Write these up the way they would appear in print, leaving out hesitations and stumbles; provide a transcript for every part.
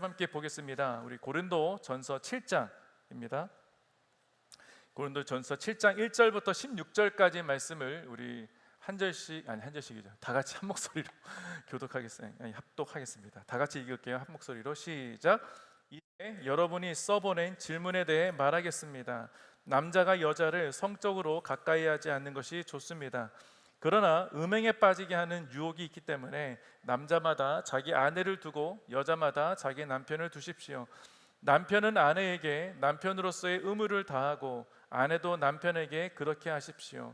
함께 보겠습니다. 우리 고린도 전서 7장입니다. 고린도 전서 7장 1절부터 16절까지 말씀을 우리 한 절씩이죠. 다 같이 한 목소리로 합독하겠습니다. 다 같이 읽을게요. 한 목소리로 시작. 이제 여러분이 써보낸 질문에 대해 말하겠습니다. 남자가 여자를 성적으로 가까이 하지 않는 것이 좋습니다. 그러나 음행에 빠지게 하는 유혹이 있기 때문에 남자마다 자기 아내를 두고 여자마다 자기 남편을 두십시오. 남편은 아내에게 남편으로서의 의무를 다하고 아내도 남편에게 그렇게 하십시오.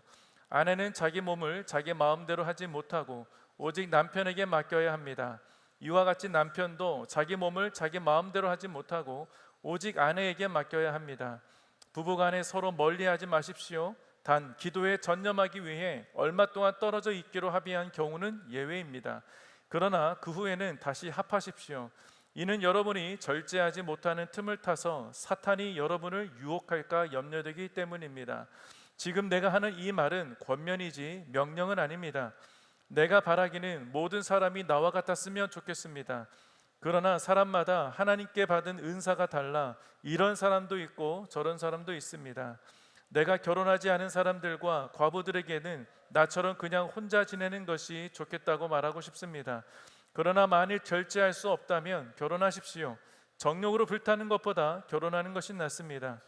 아내는 자기 몸을 자기 마음대로 하지 못하고 오직 남편에게 맡겨야 합니다. 이와 같이 남편도 자기 몸을 자기 마음대로 하지 못하고 오직 아내에게 맡겨야 합니다. 부부간에 서로 멀리하지 마십시오. 단 기도에 전념하기 위해 얼마 동안 떨어져 있기로 합의한 경우는 예외입니다. 그러나 그 후에는 다시 합하십시오. 이는 여러분이 절제하지 못하는 틈을 타서 사탄이 여러분을 유혹할까 염려되기 때문입니다. 지금 내가 하는 이 말은 권면이지 명령은 아닙니다. 내가 바라기는 모든 사람이 나와 같았으면 좋겠습니다. 그러나 사람마다 하나님께 받은 은사가 달라 이런 사람도 있고 저런 사람도 있습니다. 내가 결혼하지 않은 사람들과 과부들에게는 나처럼 그냥 혼자 지내는 것이 좋겠다고 말하고 싶습니다. 그러나 만일 절제할 수 없다면 결혼하십시오. 정욕으로 불타는 것보다 결혼하는 것이 낫습니다.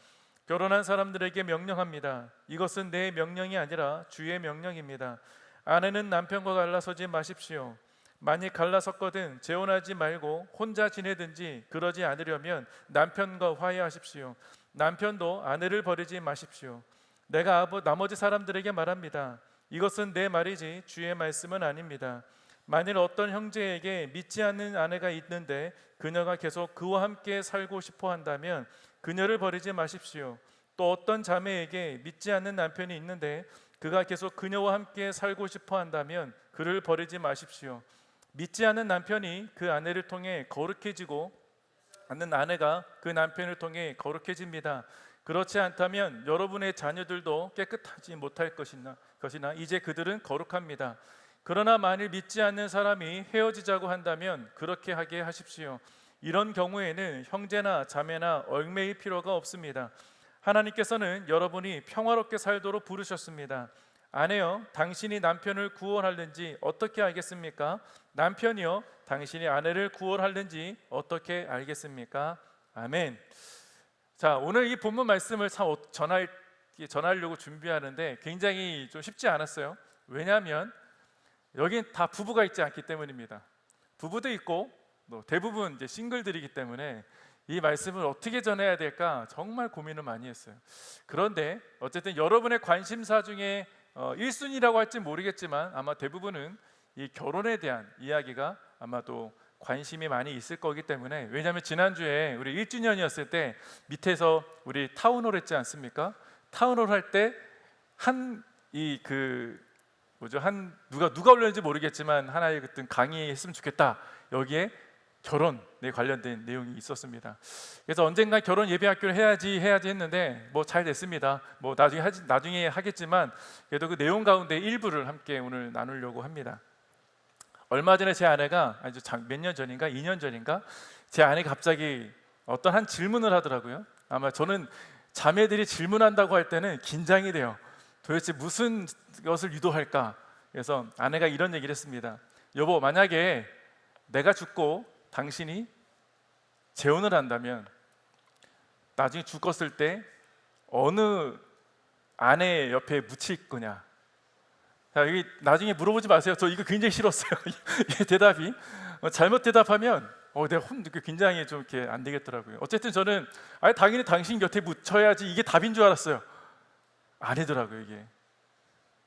결혼한 사람들에게 명령합니다. 이것은 내 명령이 아니라 주의 명령입니다. 아내는 남편과 갈라서지 마십시오. 만일 갈라섰거든 재혼하지 말고 혼자 지내든지 그러지 않으려면 남편과 화해하십시오. 남편도 아내를 버리지 마십시오. 내가 나머지 사람들에게 말합니다. 이것은 내 말이지 주의 말씀은 아닙니다. 만일 어떤 형제에게 믿지 않는 아내가 있는데 그녀가 계속 그와 함께 살고 싶어 한다면 그녀를 버리지 마십시오. 또 어떤 자매에게 믿지 않는 남편이 있는데 그가 계속 그녀와 함께 살고 싶어 한다면 그를 버리지 마십시오. 믿지 않는 남편이 그 아내를 통해 거룩해지고 않는 아내가 그 남편을 통해 거룩해집니다. 그렇지 않다면 여러분의 자녀들도 깨끗하지 못할 것이나 이제 그들은 거룩합니다. 그러나 만일 믿지 않는 사람이 헤어지자고 한다면 그렇게 하게 하십시오. 이런 경우에는 형제나 자매나 얽매일 필요가 없습니다. 하나님께서는 여러분이 평화롭게 살도록 부르셨습니다. 아내여, 당신이 남편을 구원하는지 어떻게 알겠습니까? 남편이여, 당신이 아내를 구원하는지 어떻게 알겠습니까? 아멘. 자, 오늘 이 본문 말씀을 전하려고 준비하는데 굉장히 좀 쉽지 않았어요. 왜냐하면 여긴 다 부부가 있지 않기 때문입니다. 부부도 있고 대부분 이제 싱글들이기 때문에 이 말씀을 어떻게 전해야 될까 정말 고민을 많이 했어요. 그런데 어쨌든 여러분의 관심사 중에 1순위라고 할지 모르겠지만 아마 대부분은 이 결혼에 대한 이야기가 아마도 관심이 많이 있을 거기 때문에, 왜냐하면 지난주에 우리 1주년이었을 때 밑에서 우리 타운홀 했지 않습니까? 타운홀 할 때 누가 올렸는지 모르겠지만 하나의 어떤 강의했으면 좋겠다. 여기에 결혼에 관련된 내용이 있었습니다. 그래서 언젠가 결혼 예배학교를 해야지 했는데 잘 됐습니다. 나중에 하겠지만 그래도 그 내용 가운데 일부를 함께 오늘 나누려고 합니다. 얼마 전에 제 아내가 몇 년 전인가 2년 전인가 제 아내가 갑자기 어떤 한 질문을 하더라고요. 아마 저는 자매들이 질문한다고 할 때는 긴장이 돼요. 도대체 무슨 것을 유도할까? 그래서 아내가 이런 얘기를 했습니다. 여보, 만약에 내가 죽고 당신이 재혼을 한다면 나중에 죽었을 때 어느 아내 옆에 묻힐 거냐? 자, 여기 나중에 물어보지 마세요. 저 이거 굉장히 싫었어요. 이 대답이 잘못 대답하면 내가 굉장히 좀 이렇게 안 되겠더라고요. 어쨌든 저는 당연히 당신 곁에 묻혀야지 이게 답인 줄 알았어요. 아니더라고요. 이게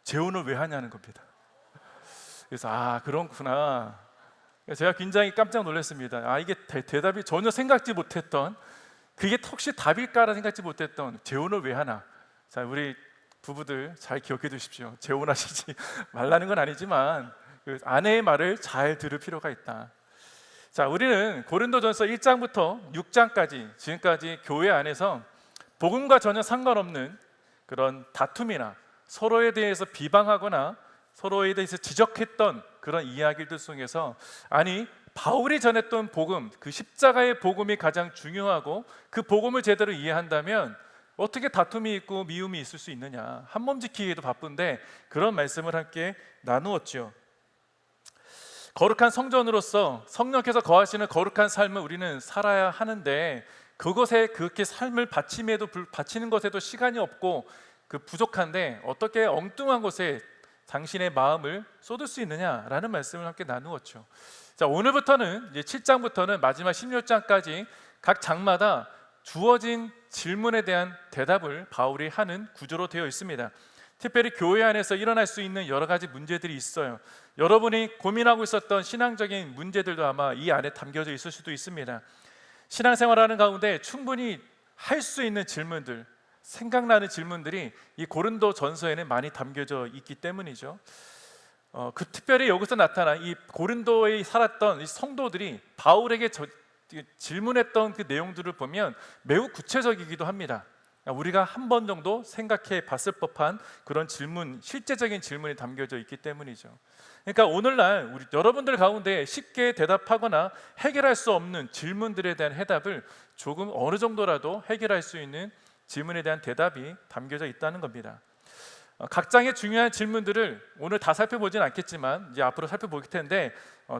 재혼을 왜 하냐는 겁니다. 그래서 그렇구나. 제가 굉장히 깜짝 놀랐습니다. 이게 대답이 전혀 생각지 못했던, 그게 혹시 답일까라 생각지 못했던 재혼을 왜 하나. 자, 우리 부부들 잘 기억해 두십시오. 재혼하시지 말라는 건 아니지만 그 아내의 말을 잘 들을 필요가 있다. 자, 우리는 고린도전서 1장부터 6장까지 지금까지 교회 안에서 복음과 전혀 상관없는 그런 다툼이나 서로에 대해서 비방하거나 서로에 대해서 지적했던 그런 이야기들 속에서 바울이 전했던 복음, 그 십자가의 복음이 가장 중요하고 그 복음을 제대로 이해한다면 어떻게 다툼이 있고 미움이 있을 수 있느냐, 한 몸 지키기도 바쁜데 그런 말씀을 함께 나누었죠. 거룩한 성전으로서 성령께서 거하시는 거룩한 삶을 우리는 살아야 하는데, 그것에 그렇게 삶을 바치는 것에도 시간이 없고 그 부족한데 어떻게 엉뚱한 것에 당신의 마음을 쏟을 수 있느냐라는 말씀을 함께 나누었죠. 자, 오늘부터는 이제 7장부터는 마지막 16장까지 각 장마다 주어진 질문에 대한 대답을 바울이 하는 구조로 되어 있습니다. 특별히 교회 안에서 일어날 수 있는 여러 가지 문제들이 있어요. 여러분이 고민하고 있었던 신앙적인 문제들도 아마 이 안에 담겨져 있을 수도 있습니다. 신앙생활하는 가운데 충분히 할 수 있는 질문들, 생각나는 질문들이 이 고린도 전서에는 많이 담겨져 있기 때문이죠. 특별히 여기서 나타난 이 고린도에 살았던 이 성도들이 바울에게 질문했던 그 내용들을 보면 매우 구체적이기도 합니다. 우리가 한 번 정도 생각해 봤을 법한 그런 질문, 실제적인 질문이 담겨져 있기 때문이죠. 그러니까 오늘날 여러분들 가운데 쉽게 대답하거나 해결할 수 없는 질문들에 대한 해답을 조금 어느 정도라도 해결할 수 있는 질문에 대한 대답이 담겨져 있다는 겁니다. 각 장의 중요한 질문들을 오늘 다 살펴보진 않겠지만 이제 앞으로 살펴볼 텐데,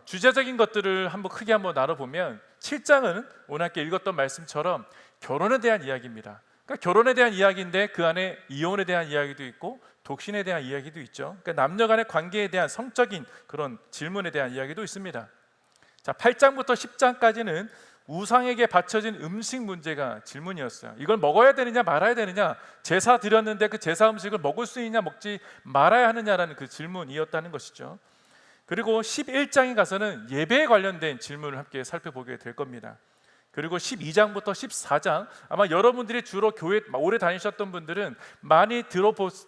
주제적인 것들을 크게 한번 나눠보면 7장은 오늘 함께 읽었던 말씀처럼 결혼에 대한 이야기입니다. 그러니까 결혼에 대한 이야기인데 그 안에 이혼에 대한 이야기도 있고 독신에 대한 이야기도 있죠. 그러니까 남녀 간의 관계에 대한 성적인 그런 질문에 대한 이야기도 있습니다. 자, 8장부터 10장까지는 우상에게 바쳐진 음식 문제가 질문이었어요. 이걸 먹어야 되느냐 말아야 되느냐, 제사 드렸는데 그 제사 음식을 먹을 수 있냐 먹지 말아야 하느냐라는 그 질문이었다는 것이죠. 그리고 11장에 가서는 예배에 관련된 질문을 함께 살펴보게 될 겁니다. 그리고 12장부터 14장, 아마 여러분들이 주로 교회 오래 다니셨던 분들은 많이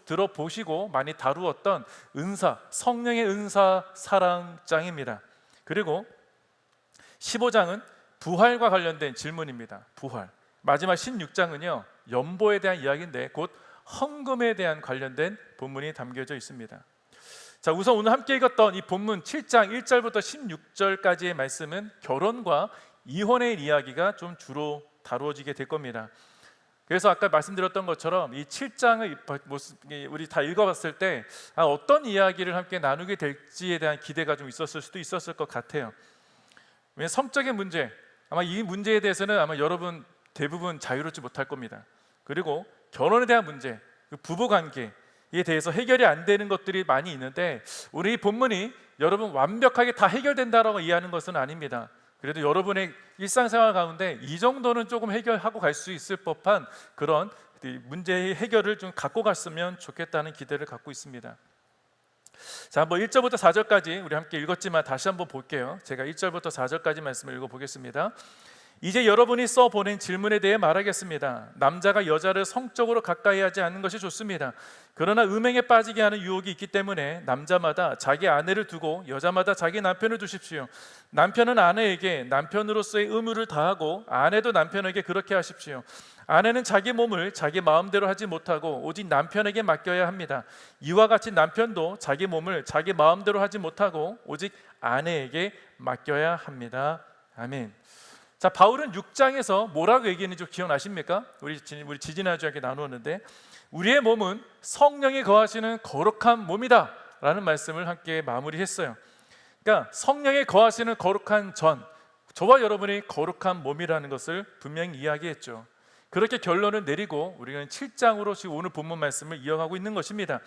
들어보시고 많이 다루었던 은사, 성령의 은사 사랑장입니다. 그리고 15장은 부활과 관련된 질문입니다. 부활. 마지막 16장은요 연보에 대한 이야기인데 곧 헌금에 대한 관련된 본문이 담겨져 있습니다. 자, 우선 오늘 함께 읽었던 이 본문 7장 1절부터 16절까지의 말씀은 결혼과 이혼의 이야기가 좀 주로 다루어지게 될 겁니다. 그래서 아까 말씀드렸던 것처럼 이 7장을 우리 다 읽어봤을 때 어떤 이야기를 함께 나누게 될지에 대한 기대가 좀 있었을 수도 있었을 것 같아요. 왜냐하면 성적인 문제, 아마 이 문제에 대해서는 아마 여러분 대부분 자유롭지 못할 겁니다. 그리고 결혼에 대한 문제, 부부관계에 대해서 해결이 안 되는 것들이 많이 있는데, 우리 이 본문이 여러분 완벽하게 다 해결된다라고 이해하는 것은 아닙니다. 그래도 여러분의 일상생활 가운데 이 정도는 조금 해결하고 갈 수 있을 법한 그런 문제의 해결을 좀 갖고 갔으면 좋겠다는 기대를 갖고 있습니다. 자, 한번 1절부터 4절까지 우리 함께 읽었지만 다시 한번 볼게요. 제가 1절부터 4절까지 말씀을 읽어보겠습니다. 이제 여러분이 써보낸 질문에 대해 말하겠습니다. 남자가 여자를 성적으로 가까이 하지 않는 것이 좋습니다. 그러나 음행에 빠지게 하는 유혹이 있기 때문에 남자마다 자기 아내를 두고 여자마다 자기 남편을 두십시오. 남편은 아내에게 남편으로서의 의무를 다하고 아내도 남편에게 그렇게 하십시오. 아내는 자기 몸을 자기 마음대로 하지 못하고 오직 남편에게 맡겨야 합니다. 이와 같이 남편도 자기 몸을 자기 마음대로 하지 못하고 오직 아내에게 맡겨야 합니다. 아멘. 자, 바울은 6장에서 뭐라고 얘기했는지 기억나십니까? 우리 지지난주에 나누었는데, 우리의 몸은 성령이 거하시는 거룩한 몸이다 라는 말씀을 함께 마무리했어요. 그러니까 성령이 거하시는 거룩한 저와 여러분이 거룩한 몸이라는 것을 분명히 이야기했죠. 그렇게 결론을 내리고 우리는 7장으로 지금 오늘 본문 말씀을 이어가고 있는 것입니다.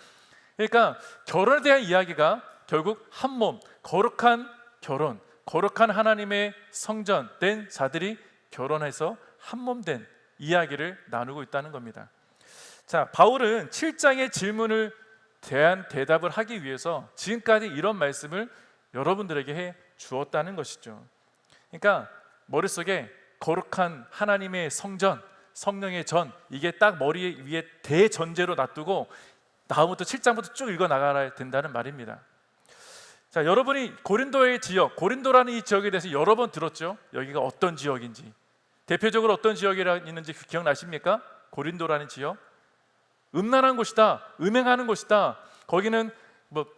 그러니까 결혼에 대한 이야기가 결국 한 몸, 거룩한 결혼, 거룩한 하나님의 성전된 자들이 결혼해서 한 몸 된 이야기를 나누고 있다는 겁니다. 자, 바울은 7장의 질문을 대한 대답을 하기 위해서 지금까지 이런 말씀을 여러분들에게 해 주었다는 것이죠. 그러니까 머릿속에 거룩한 하나님의 성전, 성령의 전, 이게 딱 머리 위에 대전제로 놔두고 다음부터 7장부터 쭉 읽어 나가야 된다는 말입니다. 자, 여러분이 고린도의 지역, 고린도라는 이 지역에 대해서 여러 번 들었죠. 여기가 어떤 지역인지, 대표적으로 어떤 지역이 있는지 기억나십니까? 고린도라는 지역, 음란한 곳이다, 음행하는 곳이다. 거기는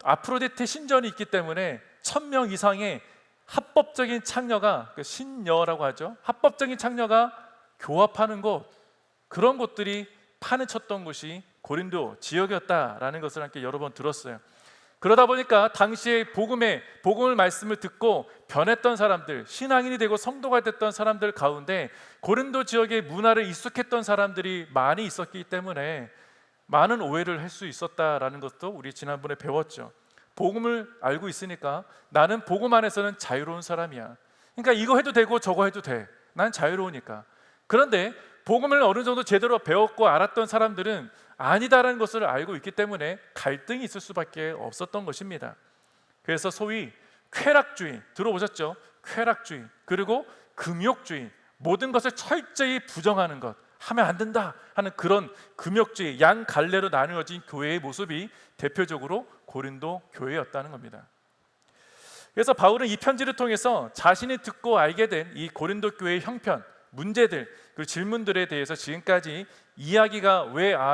아프로디테 신전이 있기 때문에 1000명 이상의 합법적인 창녀가, 신녀라고 하죠. 합법적인 창녀가 교합하는 곳, 그런 곳들이 판을 쳤던 곳이 고린도 지역이었다라는 것을 함께 여러 번 들었어요. 그러다 보니까 당시에 복음을 말씀을 듣고 변했던 사람들, 신앙인이 되고 성도가 됐던 사람들 가운데 고린도 지역의 문화를 익숙했던 사람들이 많이 있었기 때문에 많은 오해를 할 수 있었다라는 것도 우리 지난번에 배웠죠. 복음을 알고 있으니까 나는 복음 안에서는 자유로운 사람이야. 그러니까 이거 해도 되고 저거 해도 돼. 난 자유로우니까. 그런데 복음을 어느 정도 제대로 배웠고 알았던 사람들은 아니다라는 것을 알고 있기 때문에 갈등이 있을 수밖에 없었던 것입니다. 그래서 소위 쾌락주의, 들어보셨죠? 쾌락주의, 그리고 금욕주의, 모든 것을 철저히 부정하는 것, 하면 안 된다 하는 그런 금욕주의, 양 갈래로 나누어진 교회의 모습이 대표적으로 고린도 교회였다는 겁니다. 그래서 바울은 이 편지를 통해서 자신이 듣고 알게 된 이 고린도 교회의 형편, 문제들, 그 질문들에 대해서 지금까지 이야기가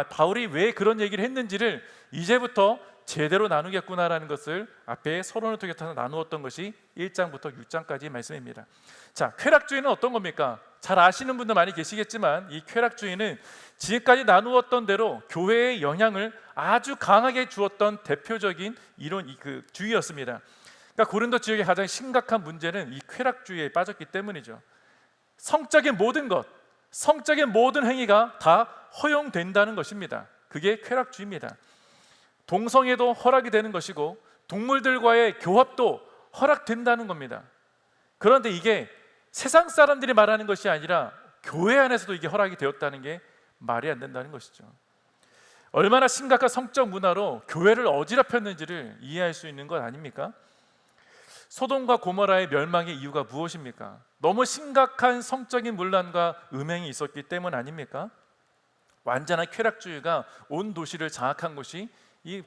바울이 왜 그런 얘기를 했는지를 이제부터 제대로 나누겠구나라는 것을 앞에 서론을 통해서 나누었던 것이 1장부터 6장까지 말씀입니다. 자, 쾌락주의는 어떤 겁니까? 잘 아시는 분들 많이 계시겠지만 이 쾌락주의는 지금까지 나누었던 대로 교회의 영향을 아주 강하게 주었던 대표적인 이론, 그 주의였습니다. 그러니까 고린도 지역의 가장 심각한 문제는 이 쾌락주의에 빠졌기 때문이죠. 성적인 모든 것, 성적인 모든 행위가 다 허용된다는 것입니다. 그게 쾌락주의입니다. 동성애도 허락이 되는 것이고 동물들과의 교합도 허락된다는 겁니다. 그런데 이게 세상 사람들이 말하는 것이 아니라 교회 안에서도 이게 허락이 되었다는 게 말이 안 된다는 것이죠. 얼마나 심각한 성적 문화로 교회를 어지럽혔는지를 이해할 수 있는 것 아닙니까? 소돔과 고모라의 멸망의 이유가 무엇입니까? 너무 심각한 성적인 문란과 음행이 있었기 때문 아닙니까? 완전한 쾌락주의가 온 도시를 장악한 것이 이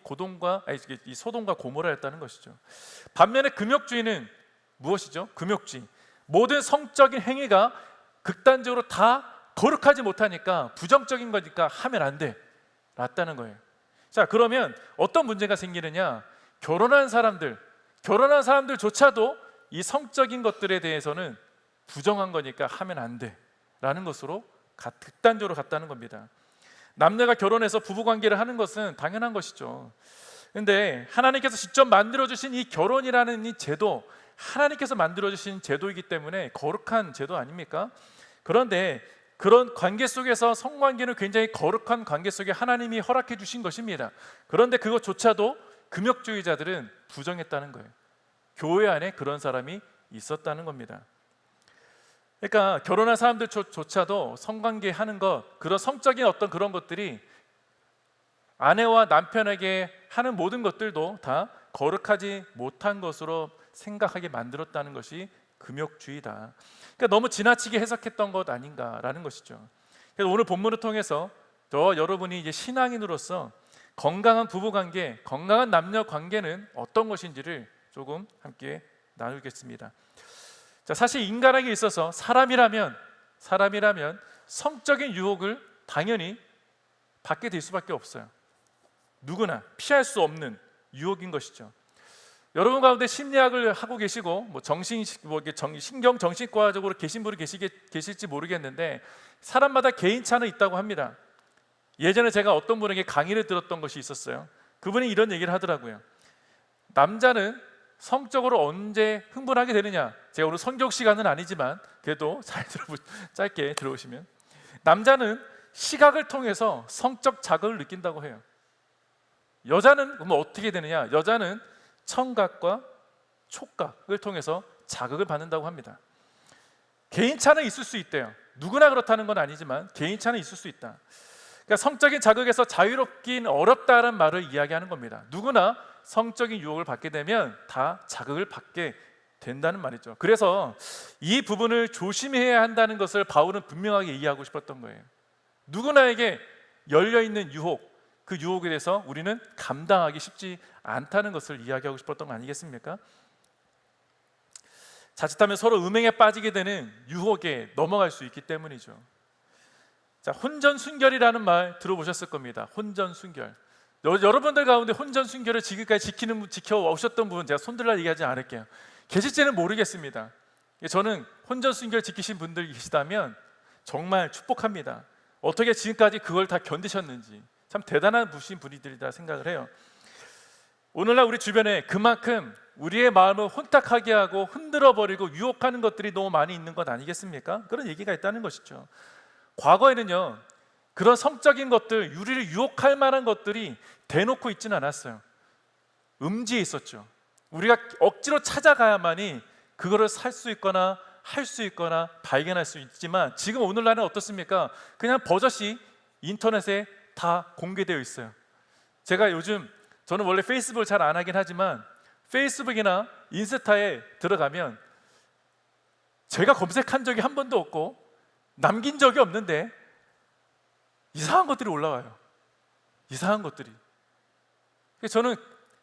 소돔과 고모라였다는 것이죠. 반면에 금욕주의는 무엇이죠? 금욕주의, 모든 성적인 행위가 극단적으로 다 거룩하지 못하니까, 부정적인 거니까 하면 안 돼 랐다는 거예요. 자, 그러면 어떤 문제가 생기느냐? 결혼한 사람들조차도 이 성적인 것들에 대해서는 부정한 거니까 하면 안 돼 라는 것으로 극단적으로 갔다는 겁니다. 남녀가 결혼해서 부부관계를 하는 것은 당연한 것이죠. 그런데 하나님께서 직접 만들어주신 이 결혼이라는 이 제도, 하나님께서 만들어주신 제도이기 때문에 거룩한 제도 아닙니까? 그런데 그런 관계 속에서, 성관계는 굉장히 거룩한 관계 속에 하나님이 허락해 주신 것입니다. 그런데 그것조차도 금욕주의자들은 부정했다는 거예요. 교회 안에 그런 사람이 있었다는 겁니다. 그러니까 결혼한 사람들조차도 성관계 하는 것, 그런 성적인 어떤 그런 것들이 아내와 남편에게 하는 모든 것들도 다 거룩하지 못한 것으로 생각하게 만들었다는 것이 금욕주의다. 그러니까 너무 지나치게 해석했던 것 아닌가라는 것이죠. 그래서 오늘 본문을 통해서 여러분이 이제 신앙인으로서 건강한 부부관계, 건강한 남녀 관계는 어떤 것인지를 조금 함께 나누겠습니다. 자, 사실 인간에게 있어서 사람이라면 성적인 유혹을 당연히 받게 될 수밖에 없어요. 누구나 피할 수 없는 유혹인 것이죠. 여러분 가운데 심리학을 하고 계시고 신경 정신과적으로 계신 분이 계실지 모르겠는데 사람마다 개인차는 있다고 합니다. 예전에 제가 어떤 분에게 강의를 들었던 것이 있었어요. 그분이 이런 얘기를 하더라고요. 남자는 성적으로 언제 흥분하게 되느냐? 제가 오늘 성경 시간은 아니지만 그래도 짧게 들어오시면, 남자는 시각을 통해서 성적 자극을 느낀다고 해요. 여자는 그럼 어떻게 되느냐? 여자는 청각과 촉각을 통해서 자극을 받는다고 합니다. 개인차는 있을 수 있대요. 누구나 그렇다는 건 아니지만 개인차는 있을 수 있다. 그러니까 성적인 자극에서 자유롭긴 어렵다는 말을 이야기하는 겁니다. 누구나 성적인 유혹을 받게 되면 다 자극을 받게 된다는 말이죠. 그래서 이 부분을 조심해야 한다는 것을 바울은 분명하게 이해하고 싶었던 거예요. 누구나에게 열려있는 유혹, 그 유혹에 대해서 우리는 감당하기 쉽지 않다는 것을 이야기하고 싶었던 거 아니겠습니까? 자칫하면 서로 음행에 빠지게 되는 유혹에 넘어갈 수 있기 때문이죠. 자, 혼전순결이라는 말 들어보셨을 겁니다. 혼전순결. 여러분들 가운데 혼전순결을 지금까지 지켜오셨던 분, 제가 손들라 얘기하지 않을게요. 계실지는 모르겠습니다. 저는 혼전순결 지키신 분들 계시다면 정말 축복합니다. 어떻게 지금까지 그걸 다 견디셨는지 참 대단한 분이들이다 생각을 해요. 오늘날 우리 주변에 그만큼 우리의 마음을 혼탁하게 하고 흔들어 버리고 유혹하는 것들이 너무 많이 있는 것 아니겠습니까? 그런 얘기가 있다는 것이죠. 과거에는요, 그런 성적인 것들, 우리를 유혹할 만한 것들이 대놓고 있지는 않았어요. 음지에 있었죠. 우리가 억지로 찾아가야만이 그거를 살 수 있거나 할 수 있거나 발견할 수 있지만, 지금 오늘날은 어떻습니까? 그냥 버젓이 인터넷에 다 공개되어 있어요. 제가 요즘, 저는 원래 페이스북을 잘 안 하긴 하지만 페이스북이나 인스타에 들어가면 제가 검색한 적이 한 번도 없고 남긴 적이 없는데 이상한 것들이 올라와요. 이상한 것들이. 저는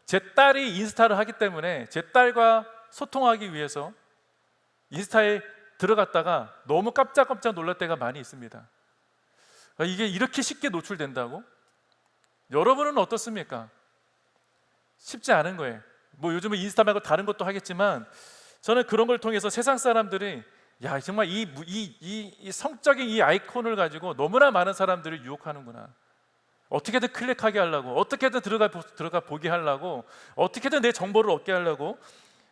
제 딸이 인스타를 하기 때문에 제 딸과 소통하기 위해서 인스타에 들어갔다가 너무 깜짝깜짝 놀랄 때가 많이 있습니다. 이게 이렇게 쉽게 노출된다고? 여러분은 어떻습니까? 쉽지 않은 거예요. 뭐 요즘은 인스타 말고 다른 것도 하겠지만 저는 그런 걸 통해서 세상 사람들이 야, 정말 이 성적인 이 아이콘을 가지고 너무나 많은 사람들을 유혹하는구나. 어떻게든 클릭하게 하려고, 어떻게든 들어가 보게 하려고, 어떻게든 내 정보를 얻게 하려고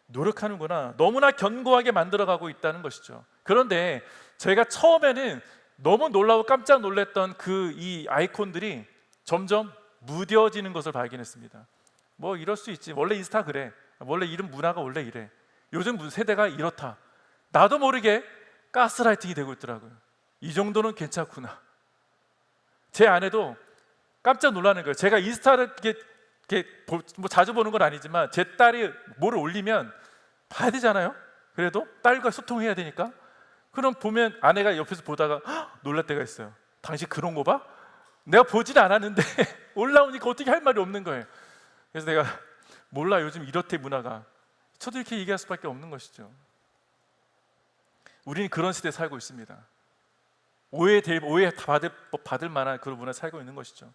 노력하는구나. 너무나 견고하게 만들어가고 있다는 것이죠. 그런데 제가 처음에는 너무 놀라고 깜짝 놀랐던 이 아이콘들이 점점 무뎌지는 것을 발견했습니다. 뭐 이럴 수 있지, 원래 인스타 그래, 원래 이런 문화가 원래 이래, 요즘 세대가 이렇다. 나도 모르게 가스라이팅이 되고 있더라고요. 이 정도는 괜찮구나. 제 아내도 깜짝 놀라는 거예요. 제가 인스타를 이렇게 뭐 자주 보는 건 아니지만 제 딸이 뭐를 올리면 봐야 되잖아요. 그래도 딸과 소통해야 되니까. 그럼 보면 아내가 옆에서 보다가 놀랄 때가 있어요. 당신 그런 거 봐? 내가 보지는 않았는데 올라오니까 어떻게 할 말이 없는 거예요. 그래서 내가 몰라, 요즘 이렇대 문화가. 저도 이렇게 얘기할 수밖에 없는 것이죠. 우리는 그런 시대에 살고 있습니다. 오해 받을 만한 그런 문화에 살고 있는 것이죠.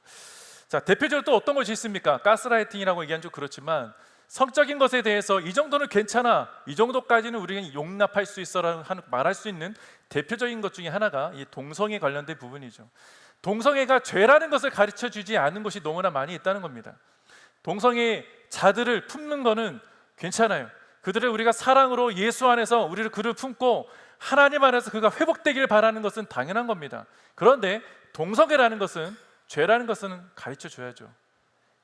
자, 대표적으로 또 어떤 것이 있습니까? 가스라이팅이라고 얘기한 좀 그렇지만 성적인 것에 대해서 이 정도는 괜찮아, 이 정도까지는 우리가 용납할 수 있어라고 말할 수 있는 대표적인 것 중에 하나가 이 동성애 관련된 부분이죠. 동성애가 죄라는 것을 가르쳐 주지 않은 것이 너무나 많이 있다는 겁니다. 동성애 자들을 품는 거는 괜찮아요. 그들을 우리가 사랑으로 예수 안에서 그를 품고 하나님 안에서 그가 회복되길 바라는 것은 당연한 겁니다. 그런데 동성애라는 것은, 죄라는 것은 가르쳐 줘야죠.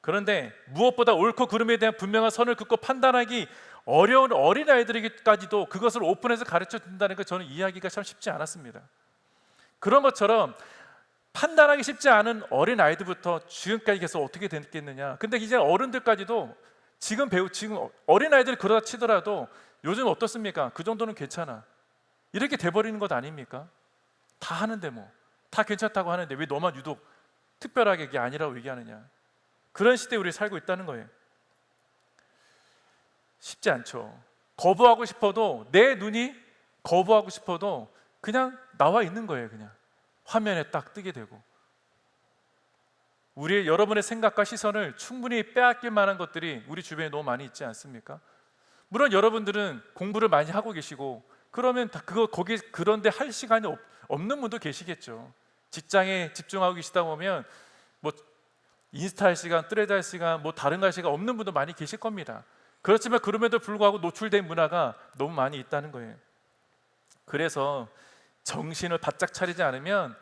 그런데 무엇보다 옳고 그름에 대한 분명한 선을 긋고 판단하기 어려운 어린아이들에게까지도 그것을 오픈해서 가르쳐 준다는 것, 저는 이해하기가 참 쉽지 않았습니다. 그런 것처럼 판단하기 쉽지 않은 어린아이들부터 지금까지 계속 어떻게 됐겠느냐. 근데 이제 어른들까지도 지금 어린아이들 그러다 치더라도 요즘 어떻습니까? 그 정도는 괜찮아, 이렇게 돼버리는 것 아닙니까? 다 하는데 다 괜찮다고 하는데 왜 너만 유독 특별하게 이게 아니라고 얘기하느냐. 그런 시대에 우리 살고 있다는 거예요. 쉽지 않죠. 거부하고 싶어도, 내 눈이 거부하고 싶어도 그냥 나와 있는 거예요. 그냥 화면에 딱 뜨게 되고. 여러분의 생각과 시선을 충분히 빼앗길 만한 것들이 우리 주변에 너무 많이 있지 않습니까? 물론 여러분들은 공부를 많이 하고 계시고 그러면 그런데 할 시간이 없는 분도 계시겠죠. 직장에 집중하고 계시다 보면 뭐 인스타 할 시간, 트레드 할 시간, 뭐 다른 거 할 시간 없는 분도 많이 계실 겁니다. 그렇지만 그럼에도 불구하고 노출된 문화가 너무 많이 있다는 거예요. 그래서 정신을 바짝 차리지 않으면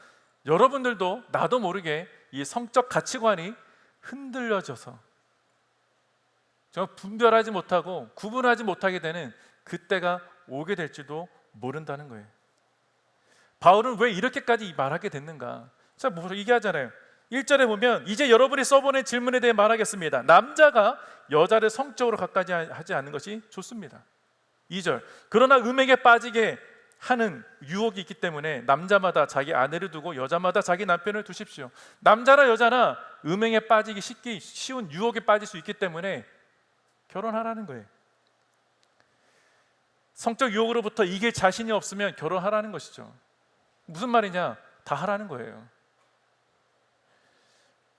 여러분들도 나도 모르게 이 성적 가치관이 흔들려져서 정말 분별하지 못하고 구분하지 못하게 되는 그때가 오게 될지도 모른다는 거예요. 바울은 왜 이렇게까지 말하게 됐는가? 자, 뭐 얘기하잖아요. 1절에 보면 이제 여러분이 써보낸 질문에 대해 말하겠습니다. 남자가 여자를 성적으로 가까이 하지 않는 것이 좋습니다. 2절, 그러나 음행에 빠지게 하는 유혹이 있기 때문에 남자마다 자기 아내를 두고 여자마다 자기 남편을 두십시오. 남자나 여자나 음행에 빠지기 쉬운 유혹에 빠질 수 있기 때문에 결혼하라는 거예요. 성적 유혹으로부터 이길 자신이 없으면 결혼하라는 것이죠. 무슨 말이냐? 다 하라는 거예요.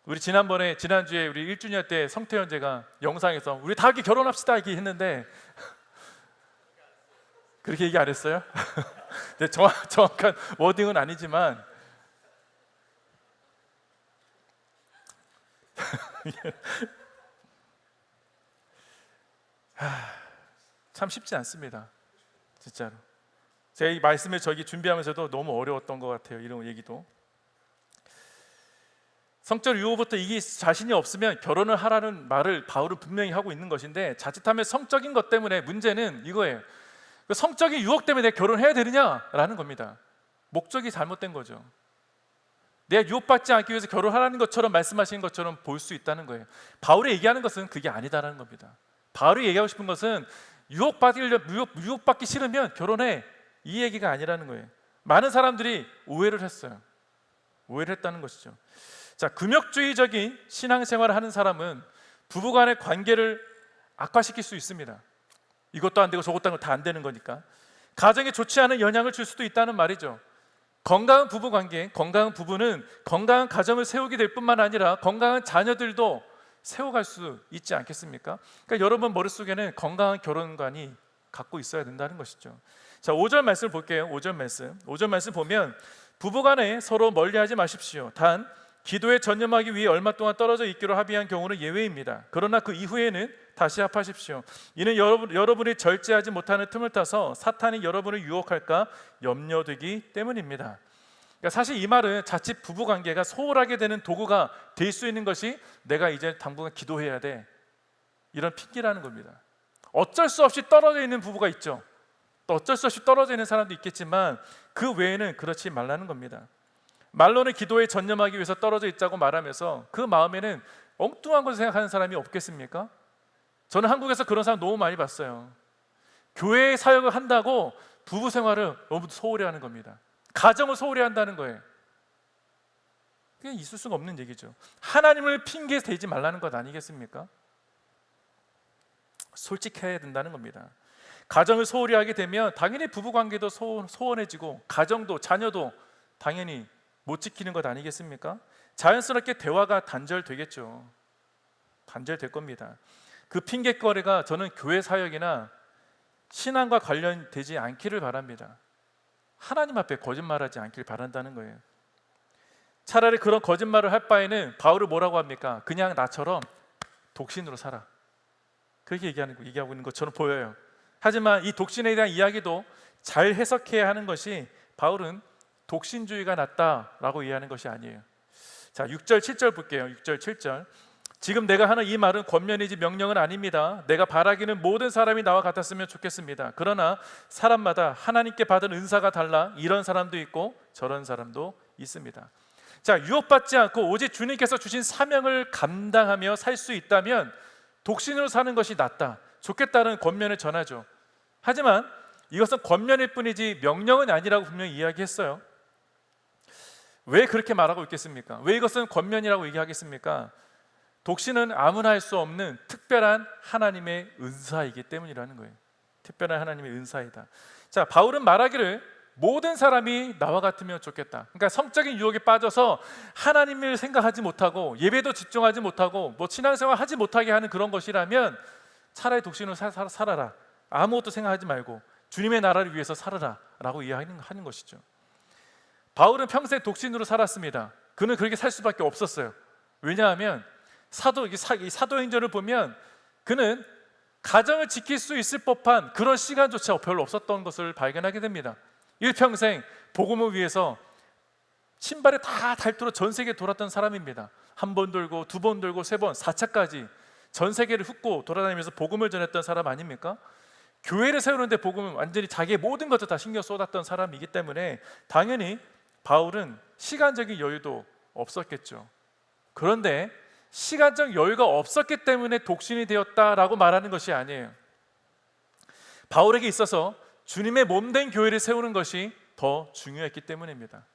우리 지난주에 우리 1주년 때 성태현제가 영상에서 우리 다 이렇게 결혼합시다 이렇게 했는데 그렇게 얘기 안 했어요? 네, 정확한 워딩은 아니지만 참 쉽지 않습니다. 진짜로. 제가 이 말씀을 저기 준비하면서도 너무 어려웠던 것 같아요. 이런 얘기도. 성적 유혹부터 이기 자신이 없으면 결혼을 하라는 말을 바울은 분명히 하고 있는 것인데, 자칫하면 성적인 것 때문에 문제는 이거예요. 그 성적인 유혹 때문에 내가 결혼해야 되느냐라는 겁니다. 목적이 잘못된 거죠. 내가 유혹받지 않기 위해서 결혼하라는 것처럼 말씀하시는 것처럼 볼 수 있다는 거예요. 바울이 얘기하는 것은 그게 아니다라는 겁니다. 바울이 얘기하고 싶은 것은 유혹받기 싫으면 결혼해, 이 얘기가 아니라는 거예요. 많은 사람들이 오해를 했어요. 오해를 했다는 것이죠. 자, 금욕주의적인 신앙생활을 하는 사람은 부부간의 관계를 악화시킬 수 있습니다. 이것도 안 되고 저것도 다 안 되는 거니까 가정에 좋지 않은 영향을 줄 수도 있다는 말이죠. 건강한 부부관계, 건강한 부부는 건강한 가정을 세우게 될 뿐만 아니라 건강한 자녀들도 세워갈 수 있지 않겠습니까? 그러니까 여러분 머릿속에는 건강한 결혼관이 갖고 있어야 된다는 것이죠. 자, 5절 말씀 볼게요. 5절 말씀 보면 부부간에 서로 멀리하지 마십시오. 단 기도에 전념하기 위해 얼마 동안 떨어져 있기로 합의한 경우는 예외입니다. 그러나 그 이후에는 다시 합하십시오. 이는 여러분이 절제하지 못하는 틈을 타서 사탄이 여러분을 유혹할까 염려되기 때문입니다. 그러니까 사실 이 말은 자칫 부부관계가 소홀하게 되는 도구가 될 수 있는 것이 내가 이제 당분간 기도해야 돼, 이런 핑계라는 겁니다. 어쩔 수 없이 떨어져 있는 부부가 있죠. 또 어쩔 수 없이 떨어져 있는 사람도 있겠지만 그 외에는 그렇지 말라는 겁니다. 말로는 기도에 전념하기 위해서 떨어져 있자고 말하면서 그 마음에는 엉뚱한 것을 생각하는 사람이 없겠습니까? 저는 한국에서 그런 사람 너무 많이 봤어요. 교회 사역을 한다고 부부 생활을 너무 소홀히 하는 겁니다. 가정을 소홀히 한다는 거예요. 그게 있을 수가 없는 얘기죠. 하나님을 핑계 대지 말라는 것 아니겠습니까? 솔직해야 된다는 겁니다. 가정을 소홀히 하게 되면 당연히 부부관계도 소원해지고 가정도 자녀도 당연히 못 지키는 것 아니겠습니까? 자연스럽게 대화가 단절되겠죠. 단절될 겁니다. 그 핑계거리가 저는 교회 사역이나 신앙과 관련되지 않기를 바랍니다. 하나님 앞에 거짓말하지 않길 바란다는 거예요. 차라리 그런 거짓말을 할 바에는 바울은 뭐라고 합니까? 그냥 나처럼 독신으로 살아, 그렇게 얘기하고 있는 것처럼 보여요. 하지만 이 독신에 대한 이야기도 잘 해석해야 하는 것이 바울은 독신주의가 낫다라고 이해하는 것이 아니에요. 자, 6절 7절 볼게요. 6절 7절. 지금 내가 하는 이 말은 권면이지 명령은 아닙니다. 내가 바라기는 모든 사람이 나와 같았으면 좋겠습니다. 그러나 사람마다 하나님께 받은 은사가 달라 이런 사람도 있고 저런 사람도 있습니다. 자, 유혹받지 않고 오직 주님께서 주신 사명을 감당하며 살 수 있다면 독신으로 사는 것이 낫다, 좋겠다는 권면을 전하죠. 하지만 이것은 권면일 뿐이지 명령은 아니라고 분명히 이야기했어요. 왜 그렇게 말하고 있겠습니까? 왜 이것은 권면이라고 얘기하겠습니까? 독신은 아무나 할 수 없는 특별한 하나님의 은사이기 때문이라는 거예요. 특별한 하나님의 은사이다. 자, 바울은 말하기를 모든 사람이 나와 같으면 좋겠다. 그러니까 성적인 유혹에 빠져서 하나님을 생각하지 못하고 예배도 집중하지 못하고 뭐 신앙생활 하지 못하게 하는 그런 것이라면 차라리 독신으로 살아라. 아무것도 생각하지 말고 주님의 나라를 위해서 살아라 라고 이야기하는 것이죠. 바울은 평생 독신으로 살았습니다. 그는 그렇게 살 수밖에 없었어요. 왜냐하면 사도행전을 보면 그는 가정을 지킬 수 있을 법한 그런 시간조차 별로 없었던 것을 발견하게 됩니다. 일평생 복음을 위해서 신발에 다 닳도록 전 세계 돌았던 사람입니다. 한 번 돌고 두 번 돌고 세 번 4차까지 전 세계를 훑고 돌아다니면서 복음을 전했던 사람 아닙니까? 교회를 세우는데 복음은 완전히 자기의 모든 것을 다 신경 쏟았던 사람이기 때문에 당연히 바울은 시간적인 여유도 없었겠죠. 그런데 시간적 여유가 없었기 때문에 독신이 되었다라고 말하는 것이 아니에요. 바울에게 있어서 주님의 몸된 교회를 세우는 것이 더 중요했기 때문입니다.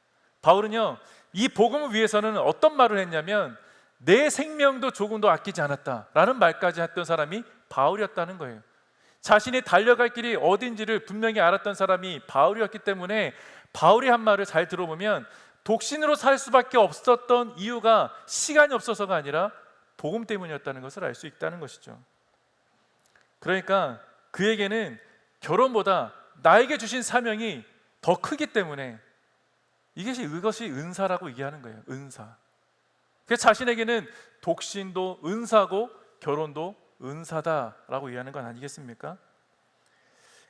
바울은요, 이 복음을 위해서는 어떤 말을 했냐면 내 생명도 조금도 아끼지 않았다라는 말까지 했던 사람이 바울이었다는 거예요. 자신이 달려갈 길이 어딘지를 분명히 알았던 사람이 바울이었기 때문에 바울이 한 말을 잘 들어보면 독신으로 살 수밖에 없었던 이유가 시간이 없어서가 아니라 복음 때문이었다는 것을 알 수 있다는 것이죠. 그러니까 그에게는 결혼보다 나에게 주신 사명이 더 크기 때문에 이것이 은사라고 얘기하는 거예요. 은사. 그래서 자신에게는 독신도 은사고 결혼도 은사다라고 얘기하는 건 아니겠습니까?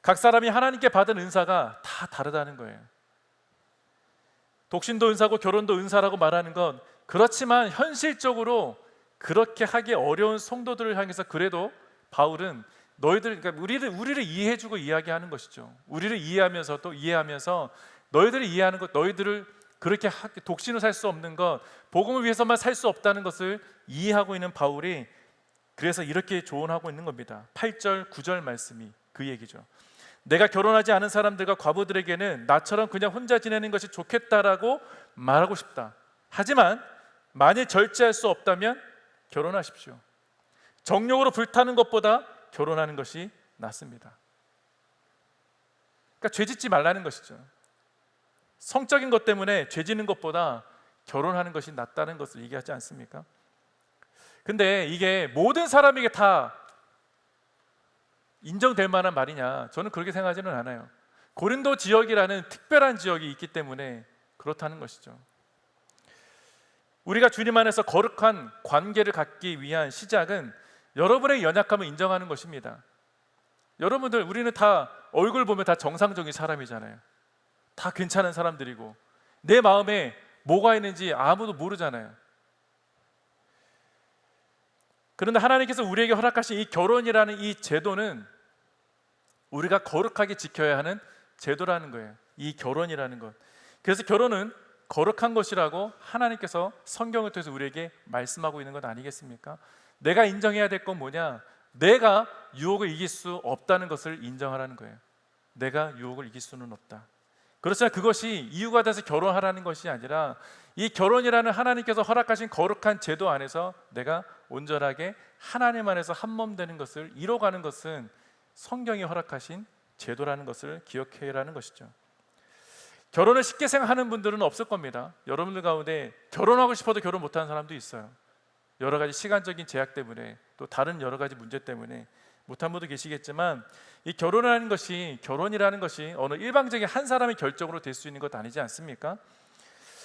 각 사람이 하나님께 받은 은사가 다 다르다는 거예요. 독신도 은사고 결혼도 은사라고 말하는 건 그렇지만 현실적으로 그렇게 하기 어려운 성도들을 향해서 그래도 바울은 그러니까 우리를 이해해주고 이야기하는 것이죠. 우리를 이해하면서 또 이해하면서 너희들을 이해하는 것, 너희들을 그렇게 독신으로 살 수 없는 것, 복음을 위해서만 살 수 없다는 것을 이해하고 있는 바울이 그래서 이렇게 조언하고 있는 겁니다. 8절, 9절 말씀이 그 얘기죠. 내가 결혼하지 않은 사람들과 과부들에게는 나처럼 그냥 혼자 지내는 것이 좋겠다라고 말하고 싶다. 하지만 만일 절제할 수 없다면 결혼하십시오. 정욕으로 불타는 것보다 결혼하는 것이 낫습니다. 그러니까 죄 짓지 말라는 것이죠. 성적인 것 때문에 죄 짓는 것보다 결혼하는 것이 낫다는 것을 얘기하지 않습니까? 근데 이게 모든 사람에게 다 인정될 만한 말이냐? 저는 그렇게 생각하지는 않아요. 고린도 지역이라는 특별한 지역이 있기 때문에 그렇다는 것이죠. 우리가 주님 안에서 거룩한 관계를 갖기 위한 시작은 여러분의 연약함을 인정하는 것입니다. 여러분들, 우리는 다 얼굴 보면 다 정상적인 사람이잖아요. 다 괜찮은 사람들이고 내 마음에 뭐가 있는지 아무도 모르잖아요. 그런데 하나님께서 우리에게 허락하신 이 결혼이라는 이 제도는 우리가 거룩하게 지켜야 하는 제도라는 거예요. 이 결혼이라는 것. 그래서 결혼은 거룩한 것이라고 하나님께서 성경을 통해서 우리에게 말씀하고 있는 것 아니겠습니까? 내가 인정해야 될 건 뭐냐? 내가 유혹을 이길 수 없다는 것을 인정하라는 거예요. 내가 유혹을 이길 수는 없다. 그렇지만 그것이 이유가 돼서 결혼하라는 것이 아니라 이 결혼이라는 하나님께서 허락하신 거룩한 제도 안에서 내가 온전하게 하나님 안에서 한 몸 되는 것을 이뤄가는 것은 성경이 허락하신 제도라는 것을 기억해라는 것이죠. 결혼을 쉽게 생각하는 분들은 없을 겁니다. 여러분들 가운데 결혼하고 싶어도 결혼 못하는 사람도 있어요. 여러 가지 시간적인 제약 때문에 또 다른 여러 가지 문제 때문에 못한 분도 계시겠지만 이 결혼이라는 것이 어느 일방적인 한 사람의 결정으로 될 수 있는 것 아니지 않습니까?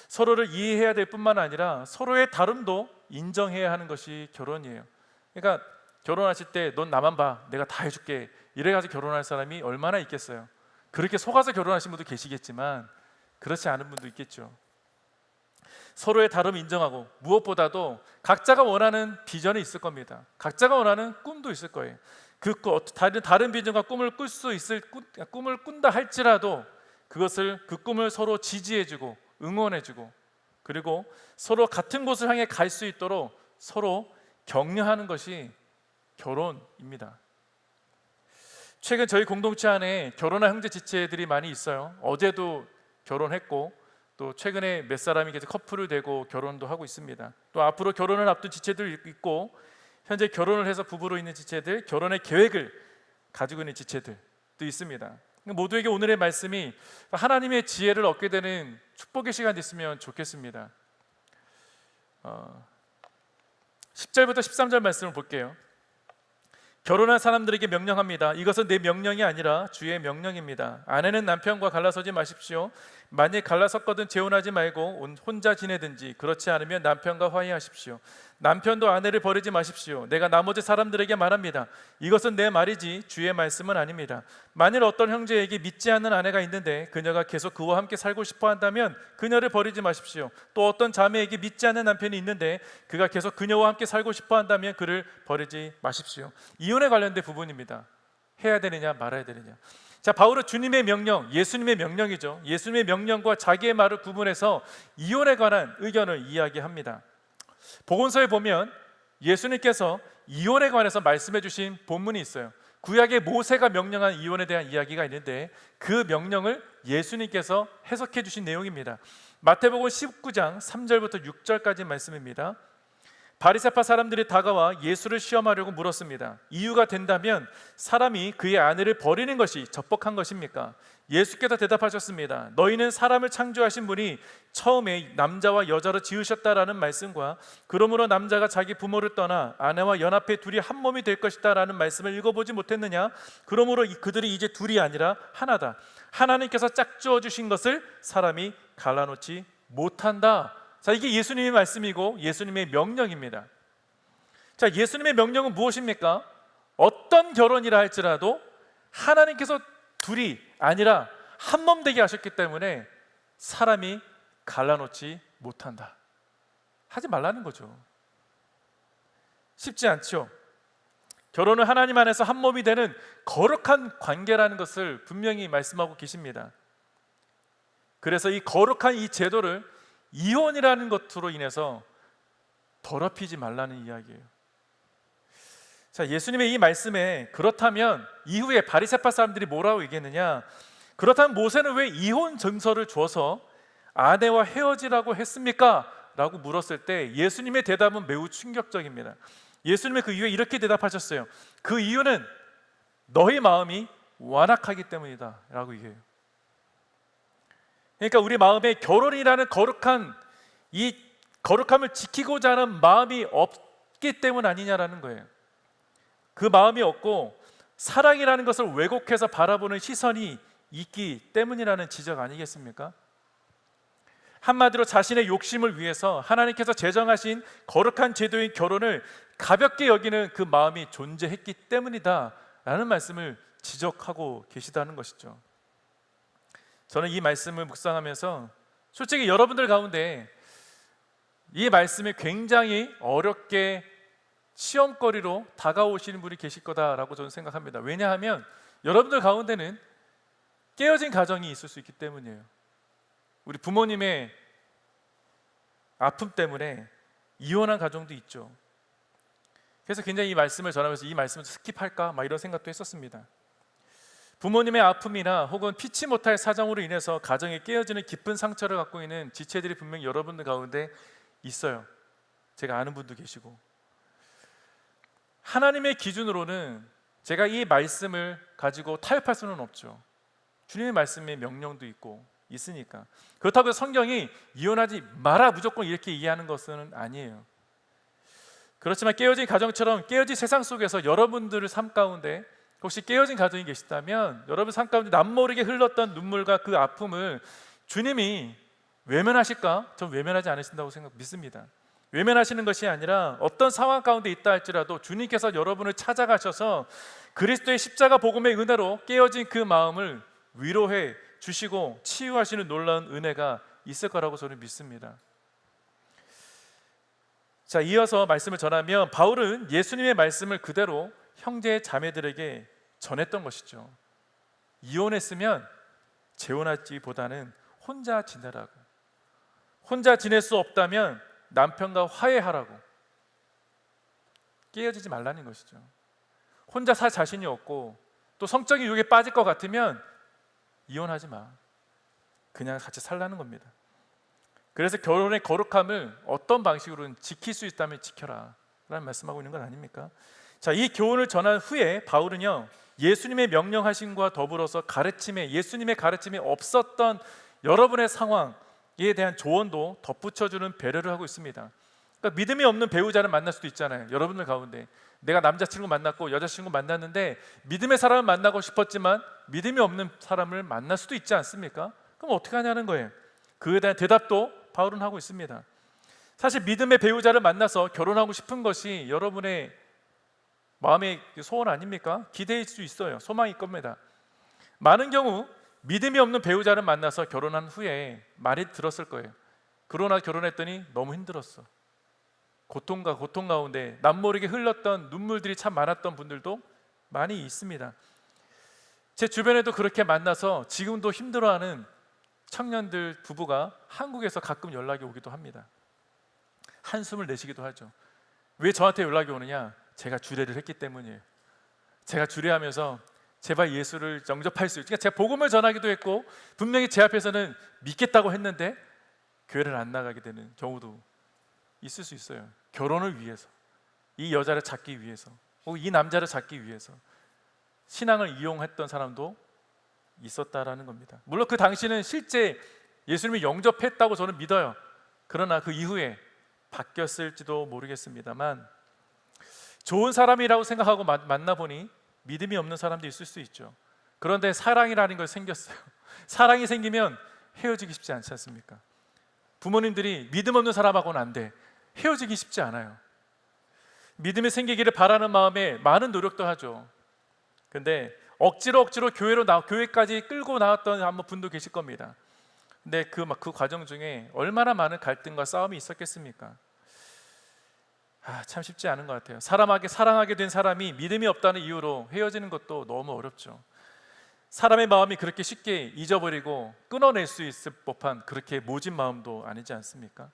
서로를 이해해야 될 뿐만 아니라 서로의 다름도 인정해야 하는 것이 결혼이에요. 그러니까 결혼하실 때 넌 나만 봐, 내가 다 해줄게 이래가지고 결혼할 사람이 얼마나 있겠어요. 그렇게 속아서 결혼하신 분도 계시겠지만 그렇지 않은 분도 있겠죠. 서로의 다름을 인정하고 무엇보다도 각자가 원하는 비전이 있을 겁니다. 각자가 원하는 꿈도 있을 거예요. 다른 비전과 꿈을 꿈을 꾼다 할지라도 그 꿈을 서로 지지해주고 응원해주고 그리고 서로 같은 곳을 향해 갈 수 있도록 서로 격려하는 것이 결혼입니다. 최근 저희 공동체 안에 결혼한 형제 지체들이 많이 있어요. 어제도 결혼했고 또 최근에 몇 사람이 계속 커플을 되고 결혼도 하고 있습니다. 또 앞으로 결혼을 앞둔 지체들 있고 현재 결혼을 해서 부부로 있는 지체들, 결혼의 계획을 가지고 있는 지체들도 있습니다. 모두에게 오늘의 말씀이 하나님의 지혜를 얻게 되는 축복의 시간이 됐으면 좋겠습니다. 10절부터 13절 말씀을 볼게요. 결혼한 사람들에게 명령합니다. 이것은 내 명령이 아니라 주의 명령입니다. 아내는 남편과 갈라서지 마십시오. 만일 갈라섰거든 재혼하지 말고 혼자 지내든지 그렇지 않으면 남편과 화해하십시오. 남편도 아내를 버리지 마십시오. 내가 나머지 사람들에게 말합니다. 이것은 내 말이지 주의 말씀은 아닙니다. 만일 어떤 형제에게 믿지 않는 아내가 있는데 그녀가 계속 그와 함께 살고 싶어 한다면 그녀를 버리지 마십시오. 또 어떤 자매에게 믿지 않는 남편이 있는데 그가 계속 그녀와 함께 살고 싶어 한다면 그를 버리지 마십시오. 이혼에 관련된 부분입니다. 해야 되느냐 말아야 되느냐. 자, 바울은 주님의 명령, 예수님의 명령이죠. 예수님의 명령과 자기의 말을 구분해서 이혼에 관한 의견을 이야기합니다. 복음서에 보면 예수님께서 이혼에 관해서 말씀해 주신 본문이 있어요. 구약의 모세가 명령한 이혼에 대한 이야기가 있는데 그 명령을 예수님께서 해석해 주신 내용입니다. 마태복음 19장 3절부터 6절까지 말씀입니다. 바리새파 사람들이 다가와 예수를 시험하려고 물었습니다. 이유가 된다면 사람이 그의 아내를 버리는 것이 적법한 것입니까? 예수께서 대답하셨습니다. 너희는 사람을 창조하신 분이 처음에 남자와 여자로 지으셨다라는 말씀과 그러므로 남자가 자기 부모를 떠나 아내와 연합해 둘이 한 몸이 될 것이다 라는 말씀을 읽어보지 못했느냐? 그러므로 그들이 이제 둘이 아니라 하나다. 하나님께서 짝지어 주신 것을 사람이 갈라놓지 못한다. 자, 이게 예수님의 말씀이고 예수님의 명령입니다. 자, 예수님의 명령은 무엇입니까? 어떤 결혼이라 할지라도 하나님께서 둘이 아니라 한 몸 되게 하셨기 때문에 사람이 갈라놓지 못한다. 하지 말라는 거죠. 쉽지 않죠. 결혼은 하나님 안에서 한 몸이 되는 거룩한 관계라는 것을 분명히 말씀하고 계십니다. 그래서 이 거룩한 이 제도를 이혼이라는 것으로 인해서 더럽히지 말라는 이야기예요. 자, 예수님의 이 말씀에 그렇다면 이후에 바리새파 사람들이 뭐라고 얘기했느냐? 그렇다면 모세는 왜 이혼 증서를 줘서 아내와 헤어지라고 했습니까? 라고 물었을 때 예수님의 대답은 매우 충격적입니다. 예수님의 그 이유에 이렇게 대답하셨어요. 그 이유는 너희 마음이 완악하기 때문이다 라고 얘기해요. 그러니까 우리 마음에 결혼이라는 거룩한 이 거룩함을 지키고자 하는 마음이 없기 때문 아니냐라는 거예요. 그 마음이 없고 사랑이라는 것을 왜곡해서 바라보는 시선이 있기 때문이라는 지적 아니겠습니까? 한마디로 자신의 욕심을 위해서 하나님께서 제정하신 거룩한 제도인 결혼을 가볍게 여기는 그 마음이 존재했기 때문이다 라는 말씀을 지적하고 계시다는 것이죠. 저는 이 말씀을 묵상하면서 솔직히 여러분들 가운데 이 말씀이 굉장히 어렵게 시험거리로 다가오시는 분이 계실 거다라고 저는 생각합니다. 왜냐하면 여러분들 가운데는 깨어진 가정이 있을 수 있기 때문이에요. 우리 부모님의 아픔 때문에 이혼한 가정도 있죠. 그래서 굉장히 이 말씀을 전하면서 이 말씀을 스킵할까 막 이런 생각도 했었습니다. 부모님의 아픔이나 혹은 피치 못할 사정으로 인해서 가정이 깨어지는 깊은 상처를 갖고 있는 지체들이 분명히 여러분들 가운데 있어요. 제가 아는 분도 계시고. 하나님의 기준으로는 제가 이 말씀을 가지고 타협할 수는 없죠. 주님의 말씀에 명령도 있으니까. 그렇다고 해서 성경이 이혼하지 마라 무조건 이렇게 이해하는 것은 아니에요. 그렇지만 깨어진 가정처럼 깨어진 세상 속에서 여러분들의 삶 가운데 혹시 깨어진 가정이 계시다면 여러분 삶 가운데 남모르게 흘렀던 눈물과 그 아픔을 주님이 외면하실까? 전 외면하지 않으신다고 믿습니다. 외면하시는 것이 아니라 어떤 상황 가운데 있다 할지라도 주님께서 여러분을 찾아가셔서 그리스도의 십자가 복음의 은혜로 깨어진 그 마음을 위로해 주시고 치유하시는 놀라운 은혜가 있을 거라고 저는 믿습니다. 자, 이어서 말씀을 전하면 바울은 예수님의 말씀을 그대로 형제 자매들에게 전했던 것이죠. 이혼했으면 재혼하지보다는 혼자 지내라고. 혼자 지낼 수 없다면 남편과 화해하라고. 깨어지지 말라는 것이죠. 혼자 살 자신이 없고 또 성적인 유혹에 빠질 것 같으면 이혼하지 마. 그냥 같이 살라는 겁니다. 그래서 결혼의 거룩함을 어떤 방식으로든 지킬 수 있다면 지켜라 라는 말씀하고 있는 건 아닙니까? 자, 이 교훈을 전한 후에 바울은요 예수님의 명령하심과 더불어서 예수님의 가르침이 없었던 여러분의 상황에 대한 조언도 덧붙여주는 배려를 하고 있습니다. 그러니까 믿음이 없는 배우자를 만날 수도 있잖아요. 여러분들 가운데 내가 남자친구 만났고 여자친구 만났는데 믿음의 사람을 만나고 싶었지만 믿음이 없는 사람을 만날 수도 있지 않습니까? 그럼 어떻게 하냐는 거예요. 그에 대한 대답도 바울은 하고 있습니다. 사실 믿음의 배우자를 만나서 결혼하고 싶은 것이 여러분의 마음의 소원 아닙니까? 기대일 수 있어요. 소망일 겁니다. 많은 경우 믿음이 없는 배우자를 만나서 결혼한 후에 말이 들었을 거예요. 그러나 결혼했더니 너무 힘들었어. 고통과 고통 가운데 남모르게 흘렀던 눈물들이 참 많았던 분들도 많이 있습니다. 제 주변에도 그렇게 만나서 지금도 힘들어하는 청년들 부부가 한국에서 가끔 연락이 오기도 합니다. 한숨을 내쉬기도 하죠. 왜 저한테 연락이 오느냐? 제가 주례를 했기 때문이에요. 제가 주례하면서 제발 예수를 영접할 수 있게, 그러니까 제가 복음을 전하기도 했고 분명히 제 앞에서는 믿겠다고 했는데 교회를 안 나가게 되는 경우도 있을 수 있어요. 결혼을 위해서, 이 여자를 찾기 위해서, 혹은 이 남자를 찾기 위해서 신앙을 이용했던 사람도 있었다라는 겁니다. 물론 그 당시는 실제 예수님을 영접했다고 저는 믿어요. 그러나 그 이후에 바뀌었을지도 모르겠습니다만, 좋은 사람이라고 생각하고 만나보니 믿음이 없는 사람도 있을 수 있죠. 그런데 사랑이라는 걸 생겼어요. 사랑이 생기면 헤어지기 쉽지 않지 않습니까? 부모님들이 믿음 없는 사람하고는 안 돼, 헤어지기 쉽지 않아요. 믿음이 생기기를 바라는 마음에 많은 노력도 하죠. 근데 억지로 교회까지 끌고 나왔던 한 분도 계실 겁니다. 근데 그 과정 중에 얼마나 많은 갈등과 싸움이 있었겠습니까? 참 쉽지 않은 것 같아요. 사랑하게 된 사람이 믿음이 없다는 이유로 헤어지는 것도 너무 어렵죠. 사람의 마음이 그렇게 쉽게 잊어버리고 끊어낼 수 있을 법한 그렇게 모진 마음도 아니지 않습니까?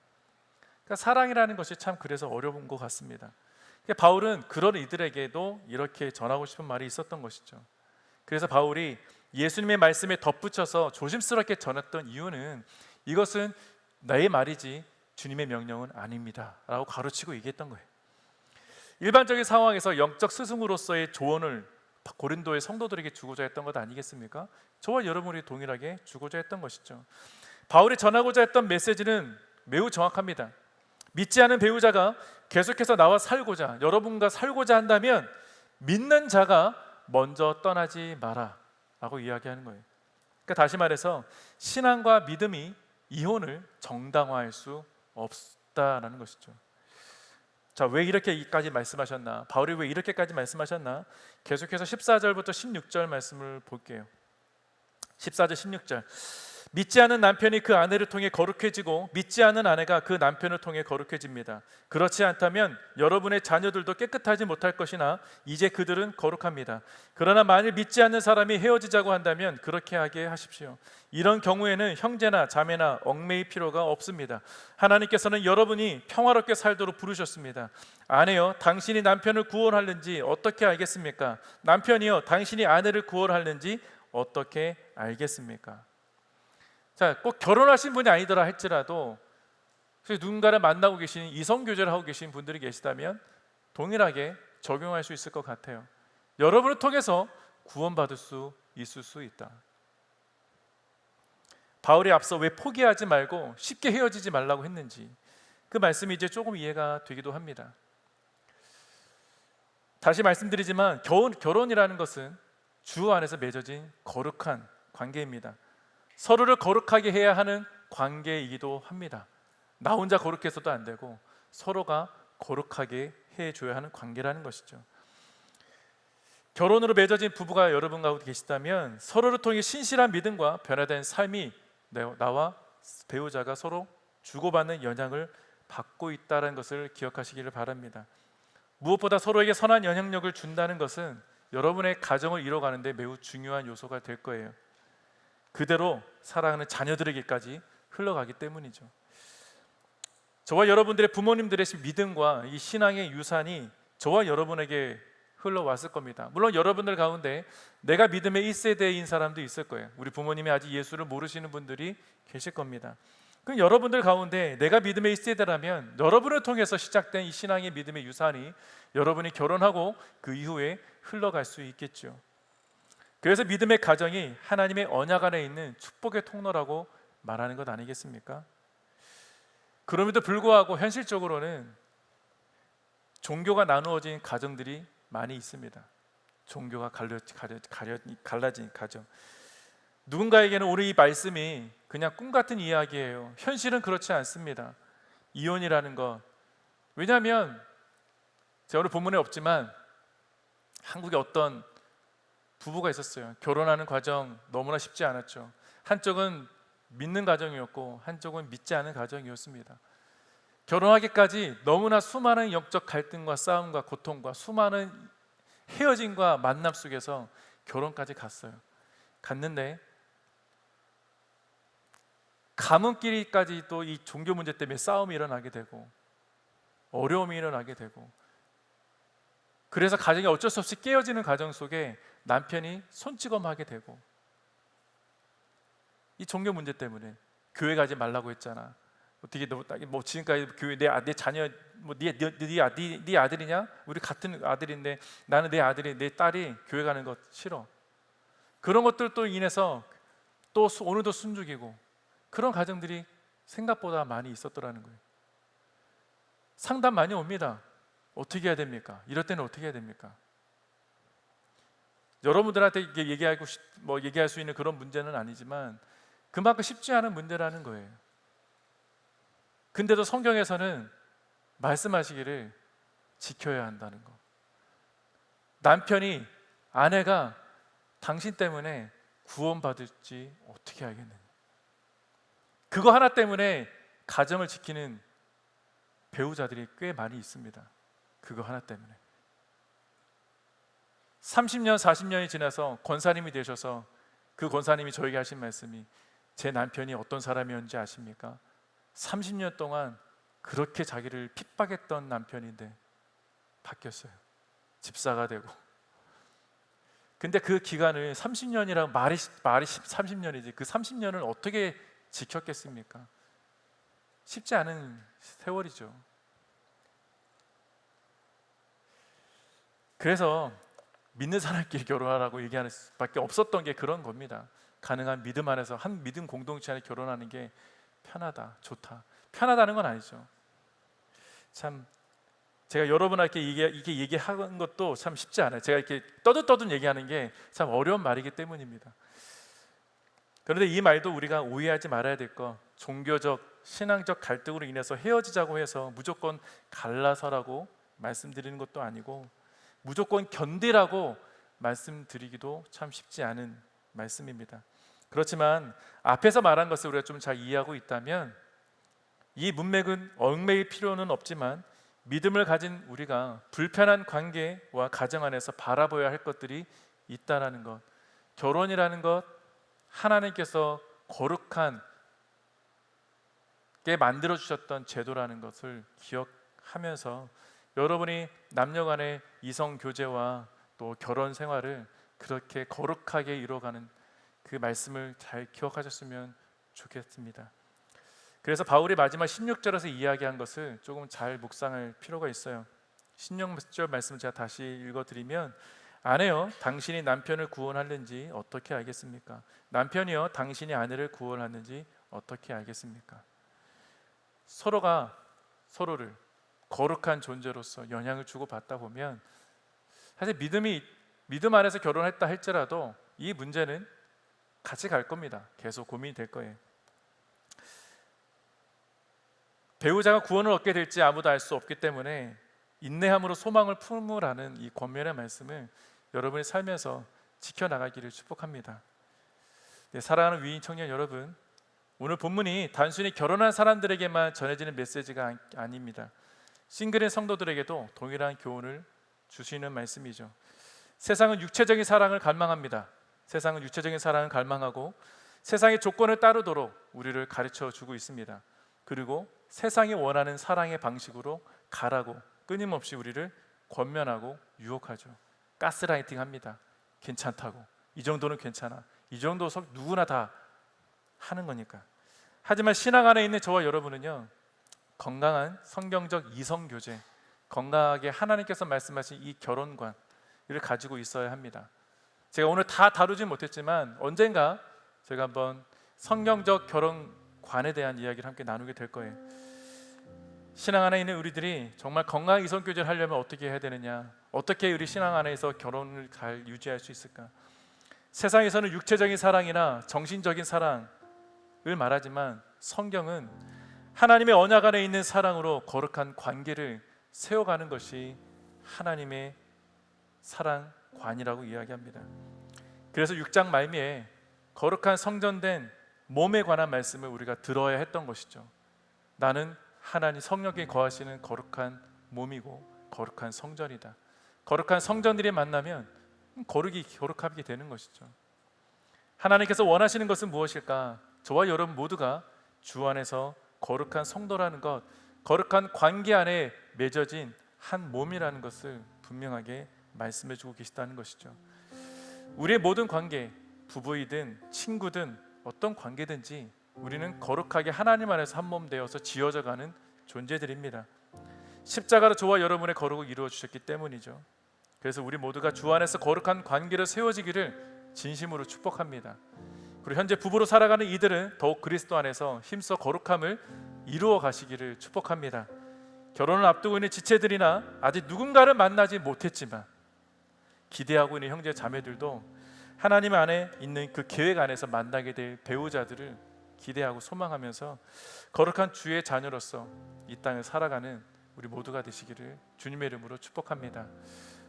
그러니까 사랑이라는 것이 참 그래서 어려운 것 같습니다. 바울은 그런 이들에게도 이렇게 전하고 싶은 말이 있었던 것이죠. 그래서 바울이 예수님의 말씀에 덧붙여서 조심스럽게 전했던 이유는, 이것은 나의 말이지 주님의 명령은 아닙니다 라고 가로치고 얘기했던 거예요. 일반적인 상황에서 영적 스승으로서의 조언을 고린도의 성도들에게 주고자 했던 것 아니겠습니까? 저와 여러분이 동일하게 주고자 했던 것이죠. 바울이 전하고자 했던 메시지는 매우 정확합니다. 믿지 않은 배우자가 계속해서 나와 살고자, 여러분과 살고자 한다면 믿는 자가 먼저 떠나지 마라 라고 이야기하는 거예요. 그러니까 다시 말해서 신앙과 믿음이 이혼을 정당화할 수 없다라는 것이죠. 자, 왜 이렇게까지 말씀하셨나? 바울이 왜 이렇게까지 말씀하셨나? 계속해서 14절부터 16절 말씀을 볼게요. 14절 16절. 믿지 않은 남편이 그 아내를 통해 거룩해지고 믿지 않은 아내가 그 남편을 통해 거룩해집니다. 그렇지 않다면 여러분의 자녀들도 깨끗하지 못할 것이나 이제 그들은 거룩합니다. 그러나 만일 믿지 않는 사람이 헤어지자고 한다면 그렇게 하게 하십시오. 이런 경우에는 형제나 자매나 얽매일 필요가 없습니다. 하나님께서는 여러분이 평화롭게 살도록 부르셨습니다. 아내여, 당신이 남편을 구원하는지 어떻게 알겠습니까? 남편이여, 당신이 아내를 구원하는지 어떻게 알겠습니까? 자, 꼭 결혼하신 분이 아니더라 할지라도 누군가를 만나고 계신, 이성교제를 하고 계신 분들이 계시다면 동일하게 적용할 수 있을 것 같아요. 여러분을 통해서 구원받을 수 있을 수 있다. 바울이 앞서 왜 포기하지 말고 쉽게 헤어지지 말라고 했는지, 그 말씀이 이제 조금 이해가 되기도 합니다. 다시 말씀드리지만 결혼이라는 것은 주 안에서 맺어진 거룩한 관계입니다. 서로를 거룩하게 해야 하는 관계이기도 합니다. 나 혼자 거룩해서도 안 되고 서로가 거룩하게 해줘야 하는 관계라는 것이죠. 결혼으로 맺어진 부부가 여러분 가운데 계시다면 서로를 통해 신실한 믿음과 변화된 삶이 나와 배우자가 서로 주고받는 영향을 받고 있다는 것을 기억하시기를 바랍니다. 무엇보다 서로에게 선한 영향력을 준다는 것은 여러분의 가정을 이뤄가는 데 매우 중요한 요소가 될 거예요. 그대로 사랑하는 자녀들에게까지 흘러가기 때문이죠. 저와 여러분들의 부모님들의 믿음과 이 신앙의 유산이 저와 여러분에게 흘러왔을 겁니다. 물론 여러분들 가운데 내가 믿음의 1세대인 사람도 있을 거예요. 우리 부모님이 아직 예수를 모르시는 분들이 계실 겁니다. 그럼 여러분들 가운데 내가 믿음의 1세대라면 여러분을 통해서 시작된 이 신앙의 믿음의 유산이 여러분이 결혼하고 그 이후에 흘러갈 수 있겠죠. 그래서 믿음의 가정이 하나님의 언약 안에 있는 축복의 통로라고 말하는 것 아니겠습니까? 그럼에도 불구하고 현실적으로는 종교가 나누어진 가정들이 많이 있습니다. 종교가 갈라진 가정. 누군가에게는 오늘 이 말씀이 그냥 꿈 같은 이야기예요. 현실은 그렇지 않습니다. 이혼이라는 것, 왜냐하면 제가 오늘 본문에 없지만 한국에 어떤 부부가 있었어요. 결혼하는 과정 너무나 쉽지 않았죠. 한쪽은 믿는 가정이었고 한쪽은 믿지 않은 가정이었습니다. 결혼하기까지 너무나 수많은 영적 갈등과 싸움과 고통과 수많은 헤어짐과 만남 속에서 결혼까지 갔는데 가문끼리까지 또 이 종교 문제 때문에 싸움이 일어나게 되고 어려움이 일어나게 되고, 그래서 가정이 어쩔 수 없이 깨어지는 가정 속에 남편이 손찌검하게 되고, 이 종교 문제 때문에 교회 가지 말라고 했잖아. 어떻게 뭐 지금까지 교회 내 자녀 뭐 네 아들이냐? 우리 같은 아들인데 나는 내 딸이 교회 가는 거 싫어. 그런 것들도 인해서 또 오늘도 숨죽이고 그런 가정들이 생각보다 많이 있었더라는 거예요. 상담 많이 옵니다. 어떻게 해야 됩니까? 이럴 때는 어떻게 해야 됩니까? 여러분들한테 이게 얘기할 수 있는 그런 문제는 아니지만 그만큼 쉽지 않은 문제라는 거예요. 근데도 성경에서는 말씀하시기를 지켜야 한다는 거. 남편이 아내가 당신 때문에 구원받을지 어떻게 알겠느냐. 그거 하나 때문에 가정을 지키는 배우자들이 꽤 많이 있습니다. 그거 하나 때문에 30년 40년이 지나서 권사님이 되셔서 그 권사님이 저에게 하신 말씀이 제 남편이 어떤 사람이었는지 아십니까? 30년 동안 그렇게 자기를 핍박했던 남편인데 바뀌었어요. 집사가 되고. 근데 그 기간을 30년이라고 말이 30년이지 그 30년을 어떻게 지켰겠습니까? 쉽지 않은 세월이죠. 그래서 믿는 사람끼리 결혼하라고 얘기하는 수밖에 없었던 게 그런 겁니다. 가능한 믿음 안에서 한 믿음 공동체 안에 결혼하는 게 편하다, 좋다. 편하다는 건 아니죠. 참 제가 여러분에게 이게 얘기하는 것도 참 쉽지 않아요. 제가 이렇게 떠듬떠듬 얘기하는 게 참 어려운 말이기 때문입니다. 그런데 이 말도 우리가 오해하지 말아야 될 거, 종교적, 신앙적 갈등으로 인해서 헤어지자고 해서 무조건 갈라서라고 말씀드리는 것도 아니고 무조건 견디라고 말씀드리기도 참 쉽지 않은 말씀입니다. 그렇지만 앞에서 말한 것을 우리가 좀 잘 이해하고 있다면 이 문맥은 얽매일 필요는 없지만 믿음을 가진 우리가 불편한 관계와 가정 안에서 바라봐야 할 것들이 있다라는 것, 결혼이라는 것 하나님께서 거룩한 게 만들어 주셨던 제도라는 것을 기억하면서 여러분이 남녀간의 이성 교제와 또 결혼 생활을 그렇게 거룩하게 이루어가는 그 말씀을 잘 기억하셨으면 좋겠습니다. 그래서 바울이 마지막 16절에서 이야기한 것을 조금 잘 묵상할 필요가 있어요. 16절 말씀을 제가 다시 읽어드리면 아내여 당신이 남편을 구원하는지 어떻게 알겠습니까? 남편이여 당신이 아내를 구원하는지 어떻게 알겠습니까? 서로가 서로를 거룩한 존재로서 영향을 주고 받다 보면 사실 믿음 안에서 결혼했다 할지라도 이 문제는 같이 갈 겁니다. 계속 고민이 될 거예요. 배우자가 구원을 얻게 될지 아무도 알 수 없기 때문에 인내함으로 소망을 품으라는 이 권면의 말씀을 여러분이 살면서 지켜나가기를 축복합니다. 네, 사랑하는 위인 청년 여러분, 오늘 본문이 단순히 결혼한 사람들에게만 전해지는 메시지가 아닙니다. 싱글인 성도들에게도 동일한 교훈을 주시는 말씀이죠. 세상은 육체적인 사랑을 갈망합니다. 세상은 육체적인 사랑을 갈망하고 세상의 조건을 따르도록 우리를 가르쳐 주고 있습니다. 그리고 세상이 원하는 사랑의 방식으로 가라고 끊임없이 우리를 권면하고 유혹하죠. 가스라이팅 합니다. 괜찮다고. 이 정도는 괜찮아. 이 정도 누구나 다 하는 거니까. 하지만 신앙 안에 있는 저와 여러분은요, 건강한 성경적 이성 교제, 건강하게 하나님께서 말씀하신 이 결혼관을 가지고 있어야 합니다. 제가 오늘 다 다루진 못했지만 언젠가 제가 한번 성경적 결혼관에 대한 이야기를 함께 나누게 될 거예요. 신앙 안에 있는 우리들이 정말 건강한 이성 교제를 하려면 어떻게 해야 되느냐, 어떻게 우리 신앙 안에서 결혼을 잘 유지할 수 있을까? 세상에서는 육체적인 사랑이나 정신적인 사랑을 말하지만 성경은 하나님의 언약 안에 있는 사랑으로 거룩한 관계를 세워가는 것이 하나님의 사랑관이라고 이야기합니다. 그래서 6장 말미에 거룩한 성전된 몸에 관한 말씀을 우리가 들어야 했던 것이죠. 나는 하나님 성령이 거하시는 거룩한 몸이고 거룩한 성전이다. 거룩한 성전들이 만나면 거룩하게 되는 것이죠. 하나님께서 원하시는 것은 무엇일까? 저와 여러분 모두가 주 안에서 거룩한 성도라는 것, 거룩한 관계 안에 맺어진 한 몸이라는 것을 분명하게 말씀해 주고 계시다는 것이죠. 우리의 모든 관계, 부부이든 친구든 어떤 관계든지 우리는 거룩하게 하나님 안에서 한 몸 되어서 지어져 가는 존재들입니다. 십자가로 저와 여러분의 거룩을 이루어 주셨기 때문이죠. 그래서 우리 모두가 주 안에서 거룩한 관계를 세워지기를 진심으로 축복합니다. 그리고 현재 부부로 살아가는 이들은 더욱 그리스도 안에서 힘써 거룩함을 이루어 가시기를 축복합니다. 결혼을 앞두고 있는 지체들이나 아직 누군가를 만나지 못했지만 기대하고 있는 형제 자매들도 하나님 안에 있는 그 계획 안에서 만나게 될 배우자들을 기대하고 소망하면서 거룩한 주의 자녀로서 이 땅을 살아가는 우리 모두가 되시기를 주님의 이름으로 축복합니다.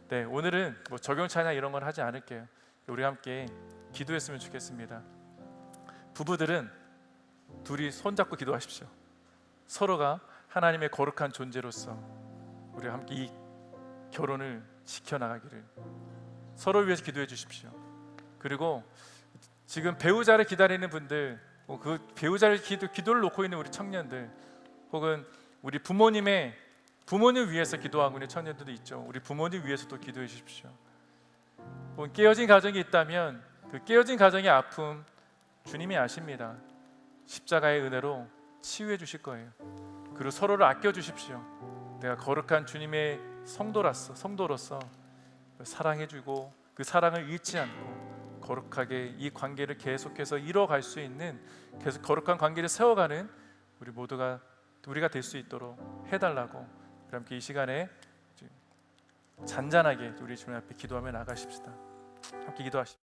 네, 오늘은 뭐 적용 찬양 이런 건 하지 않을게요. 우리 함께 기도했으면 좋겠습니다. 부부들은 둘이 손잡고 기도하십시오. 서로가 하나님의 거룩한 존재로서 우리 함께 이 결혼을 지켜나가기를 서로를 위해서 기도해 주십시오. 그리고 지금 배우자를 기다리는 분들, 그 배우자를 기도를 놓고 있는 우리 청년들, 혹은 우리 부모님 위해서 기도하고 있는 청년들도 있죠. 우리 부모님 위해서도 기도해 주십시오. 혹은 깨어진 가정이 있다면 그 깨어진 가정의 아픔 주님이 아십니다. 십자가의 은혜로 치유해 주실 거예요. 그리고 서로를 아껴 주십시오. 내가 거룩한 주님의 성도로서 사랑해 주고 그 사랑을 잃지 않고 거룩하게 이 관계를 계속해서 이뤄갈 수 있는, 계속 거룩한 관계를 세워가는 우리가 될 수 있도록 해달라고 우리 함께 이 시간에 잔잔하게 우리 주님 앞에 기도하며 나가십시다. 함께 기도하십시다.